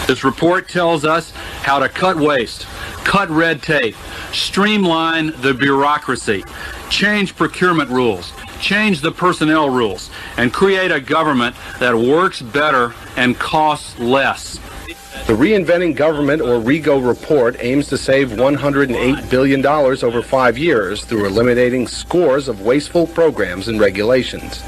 This report tells us how to cut waste, cut red tape, streamline the bureaucracy, change procurement rules, change the personnel rules, and create a government that works better and costs less. The Reinventing Government, or RIGO, report aims to save $108 billion over 5 years through eliminating scores of wasteful programs and regulations.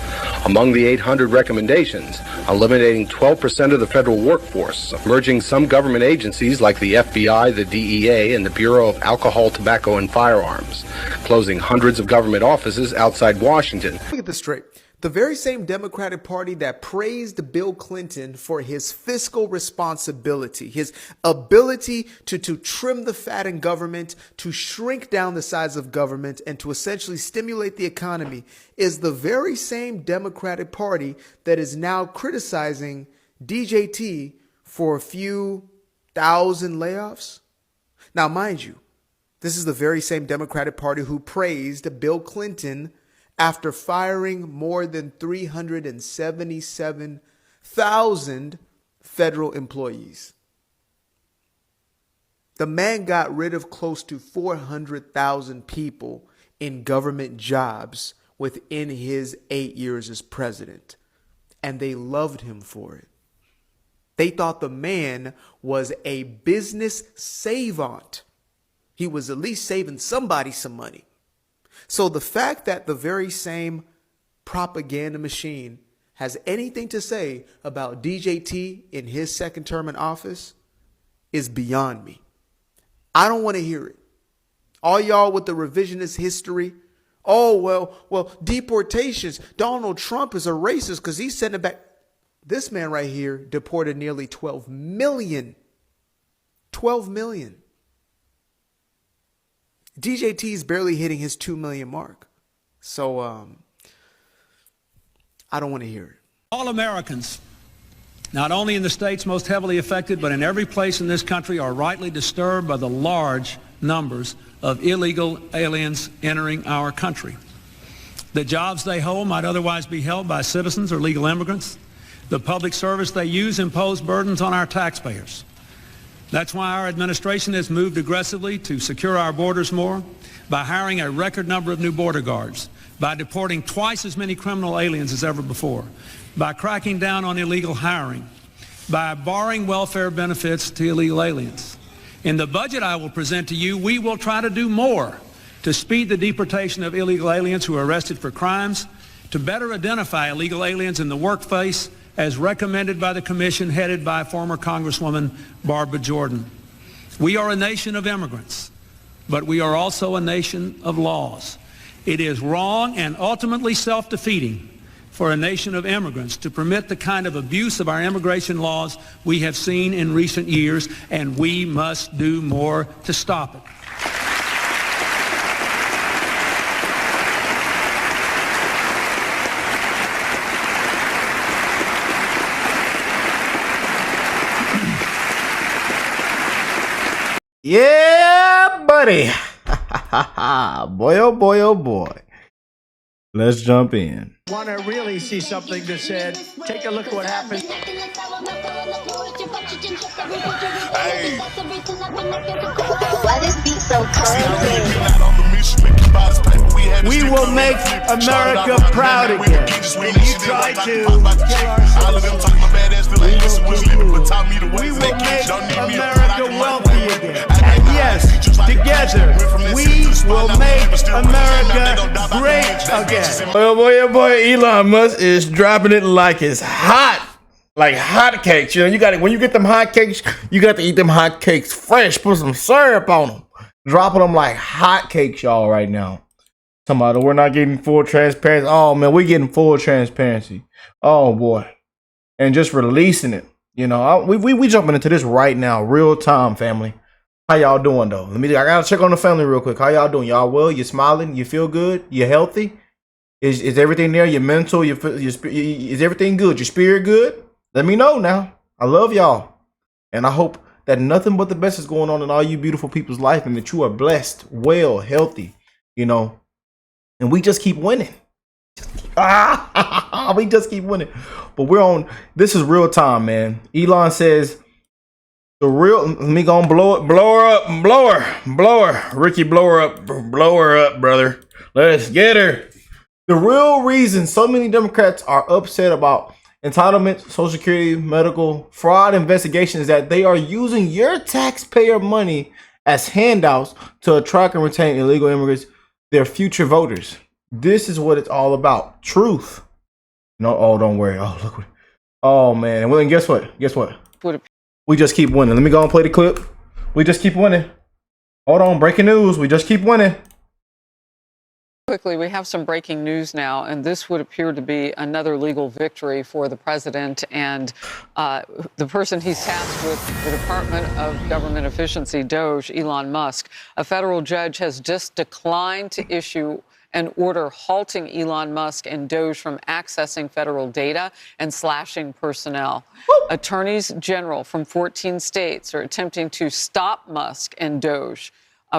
Among the 800 recommendations, eliminating 12% of the federal workforce, merging some government agencies like the FBI, the DEA, and the Bureau of Alcohol, Tobacco, and Firearms, closing hundreds of government offices outside Washington. Let me get this straight. The very same Democratic Party that praised Bill Clinton for his fiscal responsibility, his ability to trim the fat in government, to shrink down the size of government, and to essentially stimulate the economy, is the very same Democratic Party that is now criticizing DJT for a few thousand layoffs. Now, mind you, this is the very same Democratic Party who praised Bill Clinton after firing more than 377,000 federal employees. The man got rid of close to 400,000 people in government jobs within his 8 years as president, and they loved him for it. They thought the man was a business savant. He was at least saving somebody some money. So the fact that the very same propaganda machine has anything to say about DJT in his second term in office is beyond me. I don't want to hear it. All y'all with the revisionist history. Oh, well, deportations. Donald Trump is a racist because he's sending back. This man right here deported nearly 12 million. 12 million. DJT is barely hitting his 2 million mark. So I don't want to hear it. All Americans, not only in the states most heavily affected, but in every place in this country, are rightly disturbed by the large numbers of illegal aliens entering our country. The jobs they hold might otherwise be held by citizens or legal immigrants. The public service they use impose burdens on our taxpayers. That's why our administration has moved aggressively to secure our borders more, by hiring a record number of new border guards, by deporting twice as many criminal aliens as ever before, by cracking down on illegal hiring, by barring welfare benefits to illegal aliens. In the budget I will present to you, we will try to do more to speed the deportation of illegal aliens who are arrested for crimes, to better identify illegal aliens in the workplace, as recommended by the commission headed by former Congresswoman Barbara Jordan. We are a nation of immigrants, but we are also a nation of laws. It is wrong and ultimately self-defeating for a nation of immigrants to permit the kind of abuse of our immigration laws we have seen in recent years, and we must do more to stop it. Yeah, buddy. Boy, oh boy, oh boy. Let's jump in. Want to really see something that said, take a look at what happened. Hey. Why this beat so crazy? We will make America proud again. And you try to we will make America wealthy again. And yes, together, we will make America great again. Oh boy, Elon Musk is dropping it like it's hot. Like hotcakes. You know, you got it. When you get them hotcakes, you got to eat them hotcakes fresh. Put some syrup on them. Dropping them like hotcakes, y'all, right now. Somebody, we're not getting full transparency. Oh man, we're getting full transparency. Oh boy. And just releasing it. You know, we jumping into this right now, real time, family. How y'all doing though? I gotta check on the family real quick. How y'all doing? Y'all well? You smiling? You feel good? You healthy? Is everything there? Your mental? Is everything good? Your spirit good? Let me know now. I love y'all, and I hope that nothing but the best is going on in all you beautiful people's life, and that you are blessed, well, healthy. You know, and we just keep winning. We just keep winning. But we're on. This is real time, man. Elon says The real, let me go and blow her. Ricky, blow her up, brother. Let's get her. The real reason so many Democrats are upset about entitlement, Social Security, medical fraud investigation is that they are using your taxpayer money as handouts to attract and retain illegal immigrants, their future voters. This is what it's all about. Truth. No, oh, don't worry. Oh, look. Oh, man. And well, then guess what? We just keep winning. Let me go and play the clip. We just keep winning. Hold on. Breaking news. We just keep winning. Quickly, we have some breaking news now, and this would appear to be another legal victory for the president and the person he's tasked with the Department of Government Efficiency, DOGE, Elon Musk. A federal judge has just declined to issue an order halting Elon Musk and DOGE from accessing federal data and slashing personnel. Attorneys general from 14 states are attempting to stop Musk and DOGE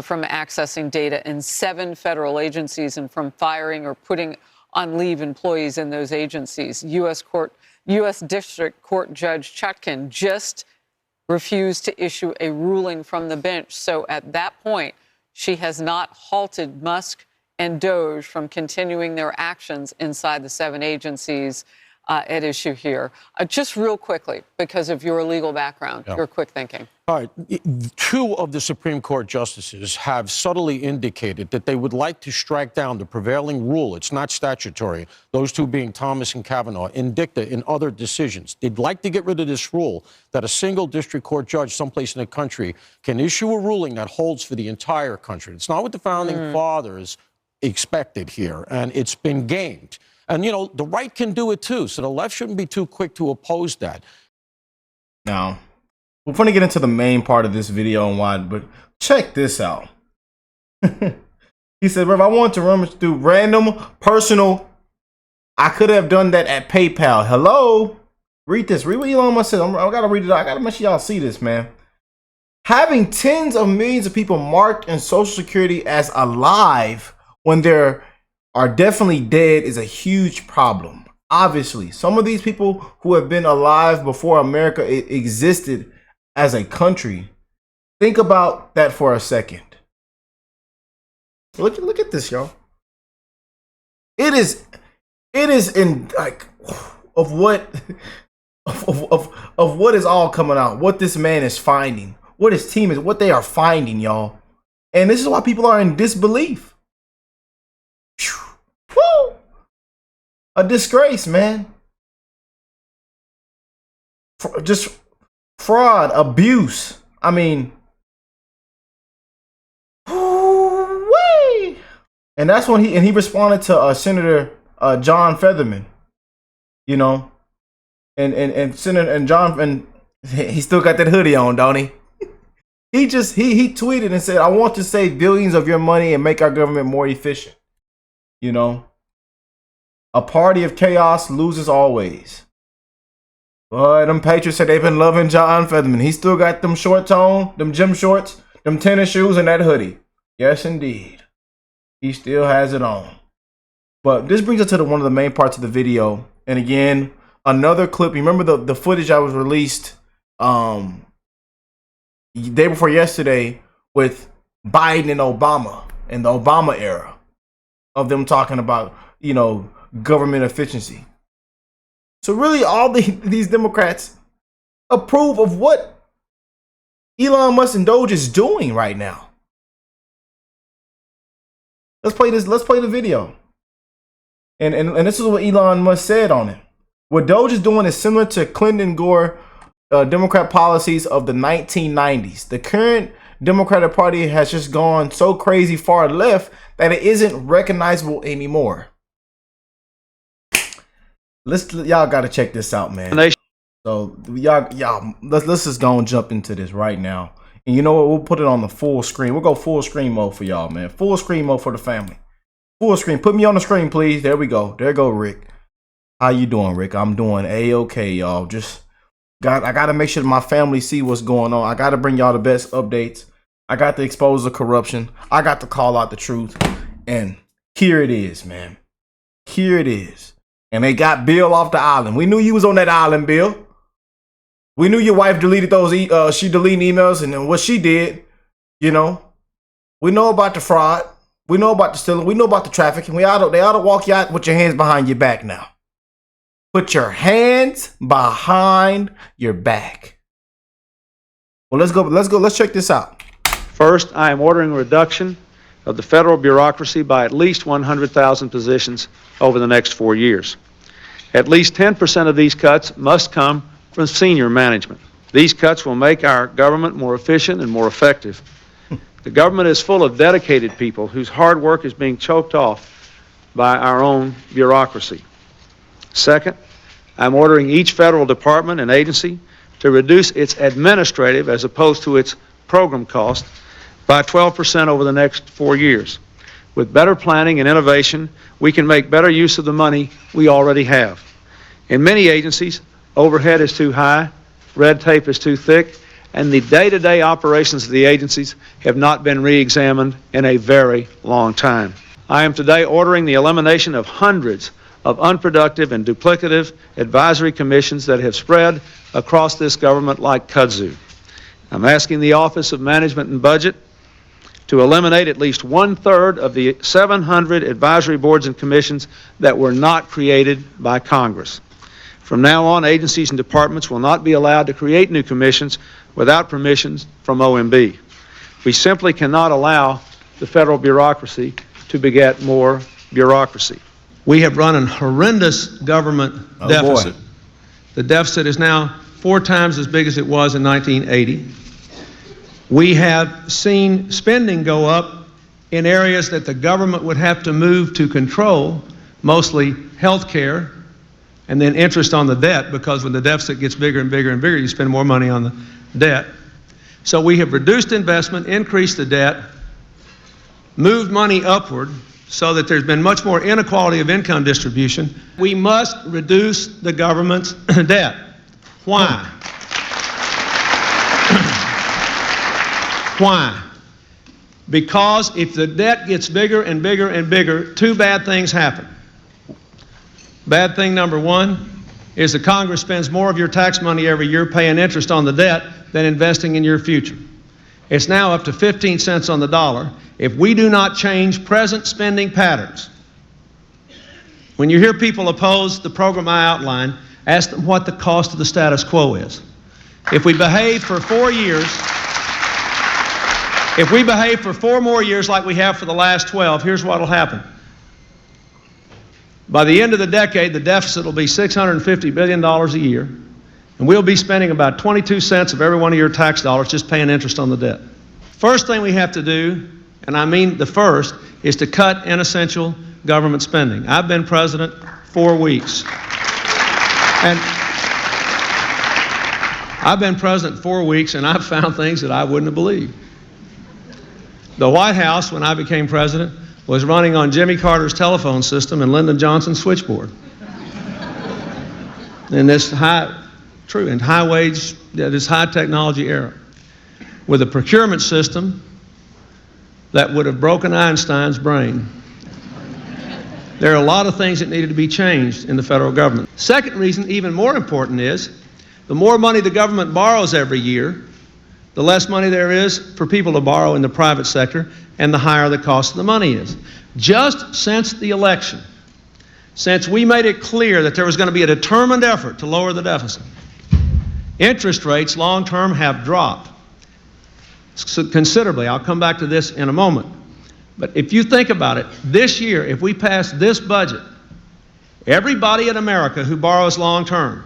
from accessing data in 7 federal agencies and from firing or putting on leave employees in those agencies. U.S. District Court Judge Chutkan just refused to issue a ruling from the bench. So at that point, she has not halted Musk and DOGE from continuing their actions inside the 7 agencies at issue here. Just real quickly, because of your legal background, your quick thinking. All right. 2 of the Supreme Court justices have subtly indicated that they would like to strike down the prevailing rule. It's not statutory. Those 2 being Thomas and Kavanaugh, in dicta in other decisions. They'd like to get rid of this rule that a single district court judge someplace in the country can issue a ruling that holds for the entire country. It's not what the founding fathers expected here, and it's been gamed. And, you know, the right can do it too, so the left shouldn't be too quick to oppose that. Now, we're going to get into the main part of this video and why, but check this out. He said, Rev, I want to rummage through random, personal. I could have done that at PayPal. Hello? Read this. Read what Elon Musk said. I got to read it. I got to make sure y'all see this, man. Having tens of millions of people marked in Social Security as alive when they're are definitely dead is a huge problem. Obviously, some of these people who have been alive before America existed as a country, think about that for a second. Look at this, y'all. It is in like of what is all coming out, what this man is finding, what his team is, what they are finding, y'all. And this is why people are in disbelief. Woo! A disgrace, man. Just fraud, abuse. I mean, woo-wee. And that's when he responded to Senator John Featherman, you know, and Senator and John, and he still got that hoodie on, don't he? He tweeted and said, "I want to save billions of your money and make our government more efficient." You know, a party of chaos loses always. Boy, them Patriots said they've been loving John Featherman. He still got them shorts on, them gym shorts, them tennis shoes, and that hoodie. Yes, indeed. He still has it on. But this brings us to one of the main parts of the video. And again, another clip. You remember the footage that was released day before yesterday with Biden and Obama in the Obama era, of them talking about, you know, government efficiency. So really all these Democrats approve of what Elon Musk and DOGE is doing right now. Let's play the video. And this is what Elon Musk said on it. What DOGE is doing is similar to Clinton Gore Democrat policies of the 1990s. The current Democratic Party has just gone so crazy far left that it isn't recognizable anymore. Y'all got to check this out, man. So y'all, let's just go and jump into this right now. And you know what? We'll put it on the full screen. We'll go full screen mode for y'all, man. Full screen mode for the family. Full screen. Put me on the screen, please. There we go. There go Rick. How you doing, Rick? I'm doing A-okay, y'all. I got to make sure my family see what's going on. I got to bring y'all the best updates. I got to expose the corruption. I got to call out the truth. And here it is, man. Here it is. And they got Bill off the island. We knew you was on that island, Bill. We knew your wife deleted those. She deleted emails, and then what she did, you know. We know about the fraud. We know about the stealing. We know about the trafficking. They ought to walk you out with your hands behind your back now. Put your hands behind your back. Well, let's go. Let's check this out. First, I am ordering a reduction of the federal bureaucracy by at least 100,000 positions over the next 4 years. At least 10% of these cuts must come from senior management. These cuts will make our government more efficient and more effective. The government is full of dedicated people whose hard work is being choked off by our own bureaucracy. Second, I'm ordering each federal department and agency to reduce its administrative as opposed to its program cost by 12% over the next 4 years. With better planning and innovation, we can make better use of the money we already have. In many agencies, overhead is too high, red tape is too thick, and the day-to-day operations of the agencies have not been re-examined in a very long time. I am today ordering the elimination of hundreds of unproductive and duplicative advisory commissions that have spread across this government like kudzu. I'm asking the Office of Management and Budget to eliminate at least 1/3 of the 700 advisory boards and commissions that were not created by Congress. From now on, agencies and departments will not be allowed to create new commissions without permissions from OMB. We simply cannot allow the federal bureaucracy to beget more bureaucracy. We have run a horrendous government deficit. Boy. The deficit is now 4 times as big as it was in 1980. We have seen spending go up in areas that the government would have to move to control, mostly health care, and then interest on the debt, because when the deficit gets bigger and bigger and bigger, you spend more money on the debt. So we have reduced investment, increased the debt, moved money upward so that there's been much more inequality of income distribution. We must reduce the government's debt. Why? Why? Because if the debt gets bigger and bigger and bigger, 2 bad things happen. Bad thing number 1 is that Congress spends more of your tax money every year paying interest on the debt than investing in your future. It's now up to 15 cents on the dollar. If we do not change present spending patterns, when you hear people oppose the program I outlined, ask them what the cost of the status quo is. If we behave for 4 years, if we behave for 4 more years like we have for the last 12, here's what will happen. By the end of the decade, the deficit will be $650 billion a year, and we'll be spending about 22 cents of every one of your tax dollars just paying interest on the debt. First thing we have to do, and I mean the first, is to cut inessential government spending. I've been president 4 weeks. And I've been president 4 weeks, and I've found things that I wouldn't have believed. The White House, when I became president, was running on Jimmy Carter's telephone system and Lyndon Johnson's switchboard. In this high wage, this high technology era, with a procurement system that would have broken Einstein's brain. There are a lot of things that needed to be changed in the federal government. Second reason, even more important, is the more money the government borrows every year, the less money there is for people to borrow in the private sector, and the higher the cost of the money is. Just since the election, since we made it clear that there was going to be a determined effort to lower the deficit, interest rates long-term have dropped considerably. I'll come back to this in a moment. But if you think about it, this year, if we pass this budget, everybody in America who borrows long-term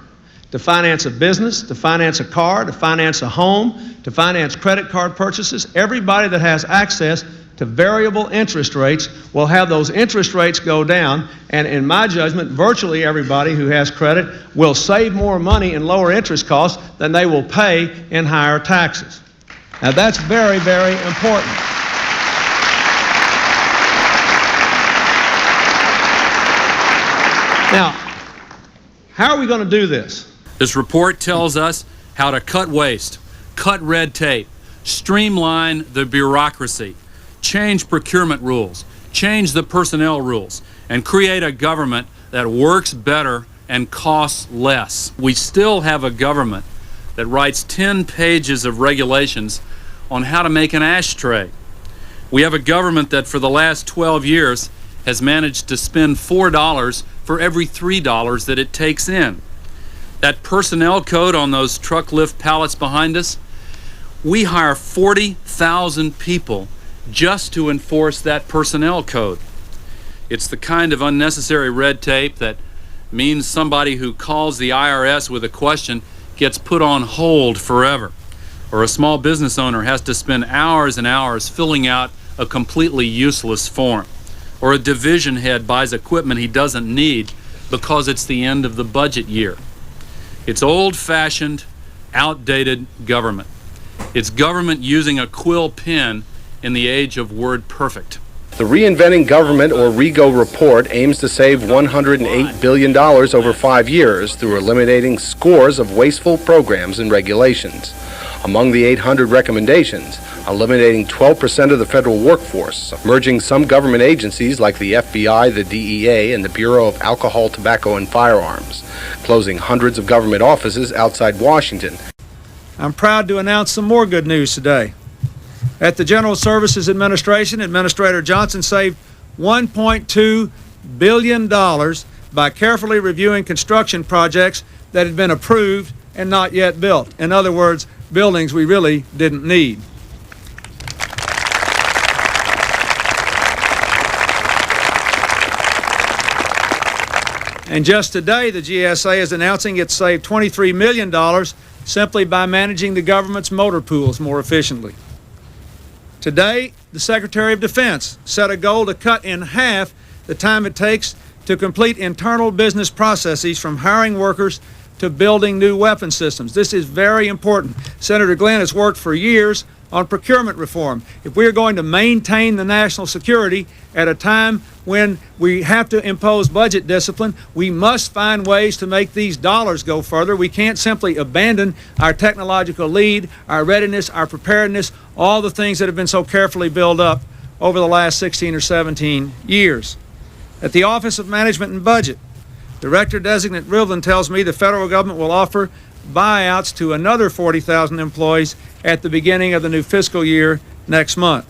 to finance a business, to finance a car, to finance a home, to finance credit card purchases, everybody that has access to variable interest rates will have those interest rates go down, and in my judgment, virtually everybody who has credit will save more money in lower interest costs than they will pay in higher taxes. Now that's very, very important. Now, how are we going to do this? This report tells us how to cut waste, cut red tape, streamline the bureaucracy, change procurement rules, change the personnel rules, and create a government that works better and costs less. We still have a government that writes 10 pages of regulations on how to make an ashtray. We have a government that for the last 12 years has managed to spend $4 for every $3 that it takes in. That personnel code on those truck lift pallets behind us, we hire 40,000 people just to enforce that personnel code. It's the kind of unnecessary red tape that means somebody who calls the IRS with a question gets put on hold forever, or a small business owner has to spend hours and hours filling out a completely useless form, or a division head buys equipment he doesn't need because it's the end of the budget year. It's old-fashioned, outdated government. It's government using a quill pen in the age of word perfect. The Reinventing Government, or RIGO, report aims to save $108 billion over 5 years through eliminating scores of wasteful programs and regulations. Among the 800 recommendations, eliminating 12% of the federal workforce, merging some government agencies like the FBI, the DEA, and the Bureau of Alcohol, Tobacco, and Firearms, closing hundreds of government offices outside Washington. I'm proud to announce some more good news today. At the General Services Administration, Administrator Johnson saved $1.2 billion by carefully reviewing construction projects that had been approved and not yet built. In other words, buildings we really didn't need. And just today, the GSA is announcing it saved $23 million simply by managing the government's motor pools more efficiently. Today, the Secretary of Defense set a goal to cut in half the time it takes to complete internal business processes from hiring workers to building new weapon systems. This is very important. Senator Glenn has worked for years on procurement reform. If we are going to maintain the national security at a time when we have to impose budget discipline, we must find ways to make these dollars go further. We can't simply abandon our technological lead, our readiness, our preparedness, all the things that have been so carefully built up over the last 16 or 17 years. At the Office of Management and Budget, Director-designate Rivlin tells me the federal government will offer buyouts to another 40,000 employees at the beginning of the new fiscal year next month.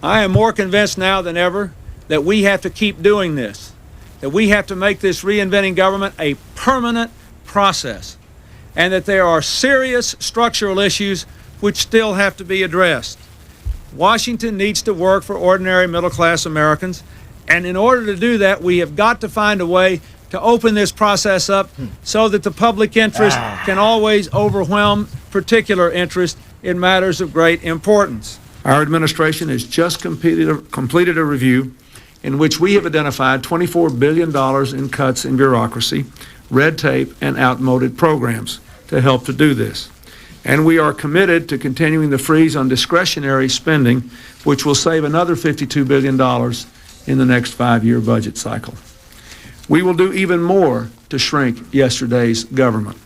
I am more convinced now than ever that we have to keep doing this, that we have to make this reinventing government a permanent process, and that there are serious structural issues which still have to be addressed. Washington needs to work for ordinary middle-class Americans, and in order to do that, we have got to find a way to open this process up so that the public interest can always overwhelm particular interest in matters of great importance. Our administration has just completed a review in which we have identified $24 billion in cuts in bureaucracy, red tape, and outmoded programs to help to do this. And we are committed to continuing the freeze on discretionary spending, which will save another $52 billion in the next 5-year budget cycle. We will do even more to shrink yesterday's government.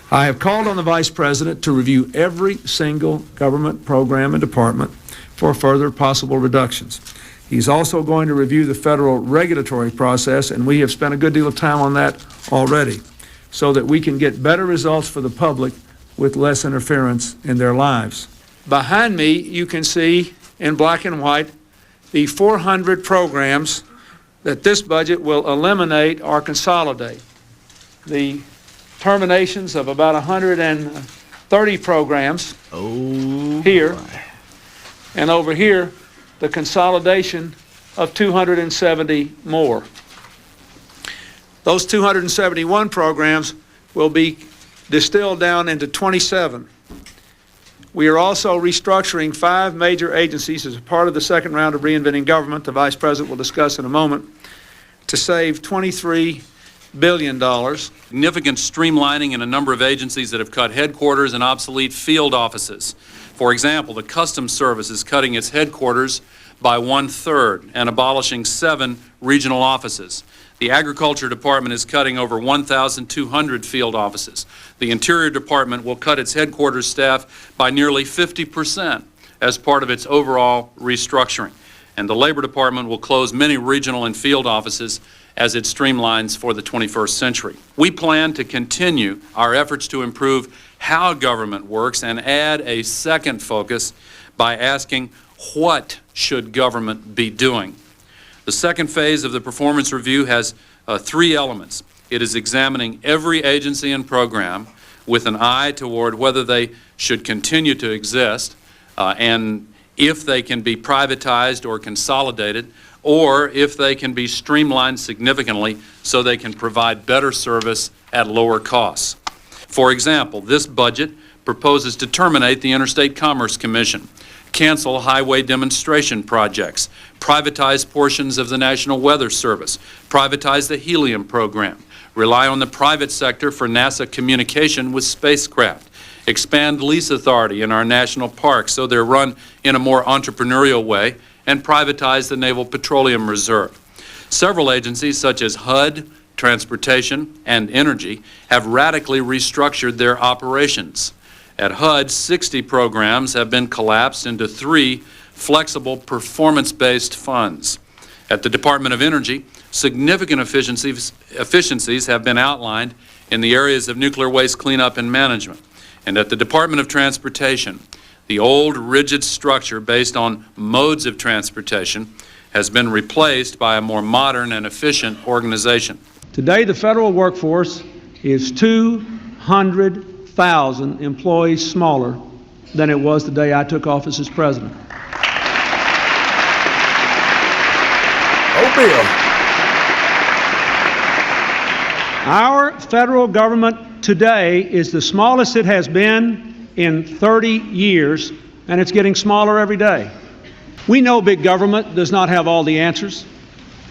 I have called on the Vice President to review every single government program and department for further possible reductions. He's also going to review the federal regulatory process, and we have spent a good deal of time on that already, so that we can get better results for the public with less interference in their lives. Behind me, you can see in black and white the 400 programs that this budget will eliminate or consolidate. The terminations of about 130 programs here, and over here, the consolidation of 270 more. Those 271 programs will be distilled down into 27. We are also restructuring 5 major agencies as a part of the second round of reinventing government, the Vice President will discuss in a moment, to save $23 billion. Significant streamlining in a number of agencies that have cut headquarters and obsolete field offices. For example, the Customs Service is cutting its headquarters by 1/3 and abolishing 7 regional offices. The Agriculture Department is cutting over 1,200 field offices. The Interior Department will cut its headquarters staff by nearly 50% as part of its overall restructuring. and the Labor Department will close many regional and field offices as it streamlines for the 21st century. We plan to continue our efforts to improve how government works and add a second focus by asking, what should government be doing? The second phase of the performance review has three elements. It is examining every agency and program with an eye toward whether they should continue to exist and if they can be privatized or consolidated, or if they can be streamlined significantly so they can provide better service at lower costs. For example, this budget proposes to terminate the Interstate Commerce Commission, cancel highway demonstration projects, privatize portions of the National Weather Service, privatize the helium program, rely on the private sector for NASA communication with spacecraft, expand lease authority in our national parks so they're run in a more entrepreneurial way, and privatize the Naval Petroleum Reserve. Several agencies such as HUD, Transportation, and Energy have radically restructured their operations. At HUD, 60 programs have been collapsed into 3 flexible performance-based funds. At the Department of Energy, significant efficiencies have been outlined in the areas of nuclear waste cleanup and management. And at the Department of Transportation, the old rigid structure based on modes of transportation has been replaced by a more modern and efficient organization. Today, the federal workforce is 200,000 employees smaller than it was the day I took office as president. Oh, Bill. Our federal government today is the smallest it has been in 30 years, and it's getting smaller every day. We know big government does not have all the answers.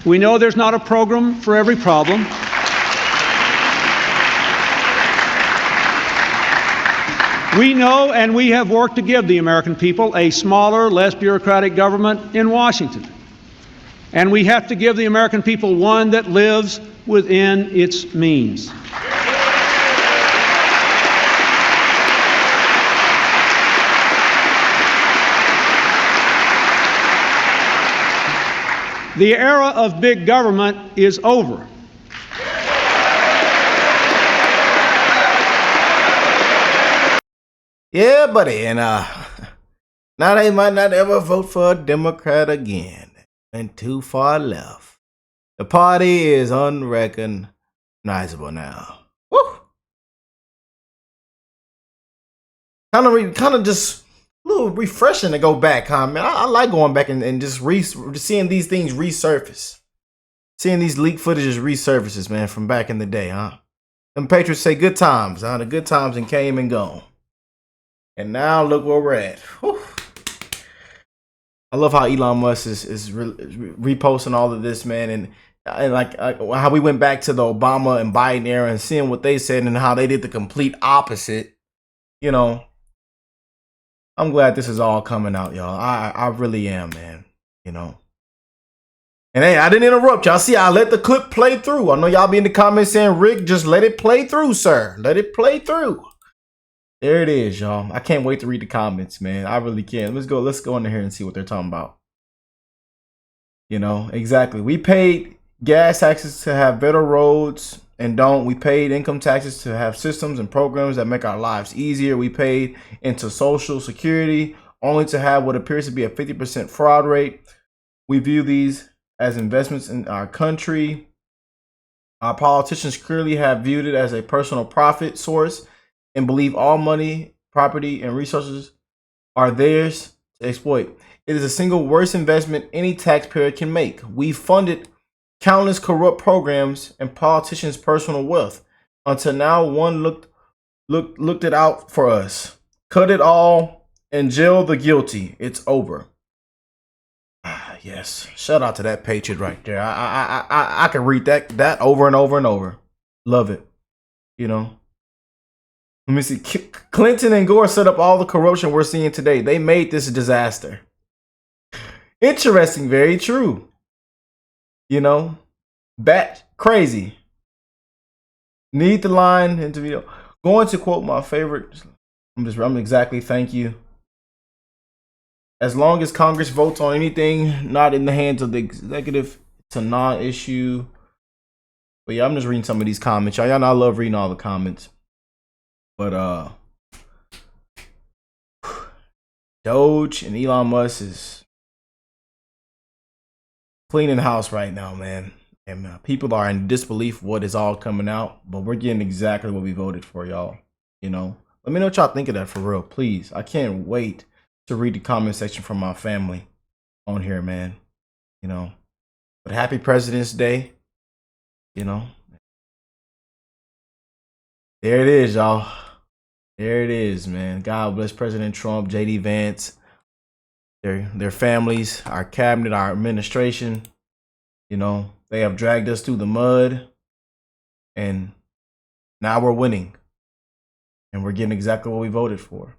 We know there's not a program for every problem. We know, and we have worked to give the American people a smaller, less bureaucratic government in Washington. And we have to give the American people one that lives within its means. The era of big government is over. Yeah, buddy, and now they might not ever vote for a Democrat again. And too far left. The party is unrecognizable now. Woo! Kind of just a little refreshing to go back, huh, man? I like going back and just seeing these things resurface. Seeing these leak footages resurfaces, man, from back in the day, huh? Them Patriots say good times, huh? The good times and came and gone. And now look where we're at. Whew. I love how Elon Musk is reposting all of this, man, and like how we went back to the Obama and Biden era and seeing what they said and how they did the complete opposite. You know, I'm glad this is all coming out, y'all. I really am, man. You know. And hey, I didn't interrupt y'all. See, I let the clip play through. I know y'all be in the comments saying, Rick, just let it play through, sir. Let it play through. There it is, y'all. I can't wait to read the comments, man. I really can't. Let's go in here and see what they're talking about. You know, exactly. We paid gas taxes to have better roads and don't. We paid income taxes to have systems and programs that make our lives easier. We paid into Social Security only to have what appears to be a 50% fraud rate. We view these as investments in our country. Our politicians clearly have viewed it as a personal profit source and believe all money, property, and resources are theirs to exploit. It is the single worst investment any taxpayer can make. We funded countless corrupt programs and politicians' personal wealth. Until now, one looked it out for us. Cut it all and jail the guilty. It's over. Yes, shout out to that patriot right there. I can read that over and over and over. Love it. You know. Let me see. Clinton and Gore set up all the corruption we're seeing today. They made this a disaster. Interesting. Very true. You know, bat crazy. Need the line into video. Going to quote my favorite. I'm exactly. Thank you. As long as Congress votes on anything not in the hands of the executive, it's a non-issue. But yeah, I'm just reading some of these comments. Y'all know I love reading all the comments. But DOGE and Elon Musk is cleaning house right now, man. And people are in disbelief what is all coming out, but we're getting exactly what we voted for, y'all. You know, let me know what y'all think of that for real, please. I can't wait to read the comment section from my family on here, man. You know, but happy President's Day. You know, there it is, y'all. There it is, man. God bless President Trump, JD Vance, their families, our cabinet, our administration. You know, they have dragged us through the mud, and now we're winning, and we're getting exactly what we voted for.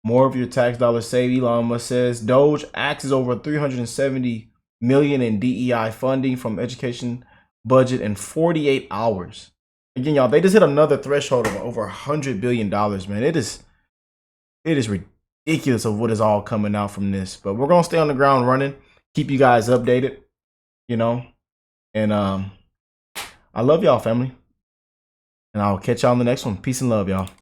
More of your tax dollars saved, Elon Musk says. DOGE axes over $370 million in DEI funding from education budget in 48 hours. Again, y'all, they just hit another threshold of over $100 billion, man. It is ridiculous of what is all coming out from this. But we're gonna stay on the ground running, keep you guys updated, you know. And I love y'all, family. And I'll catch y'all on the next one. Peace and love, y'all.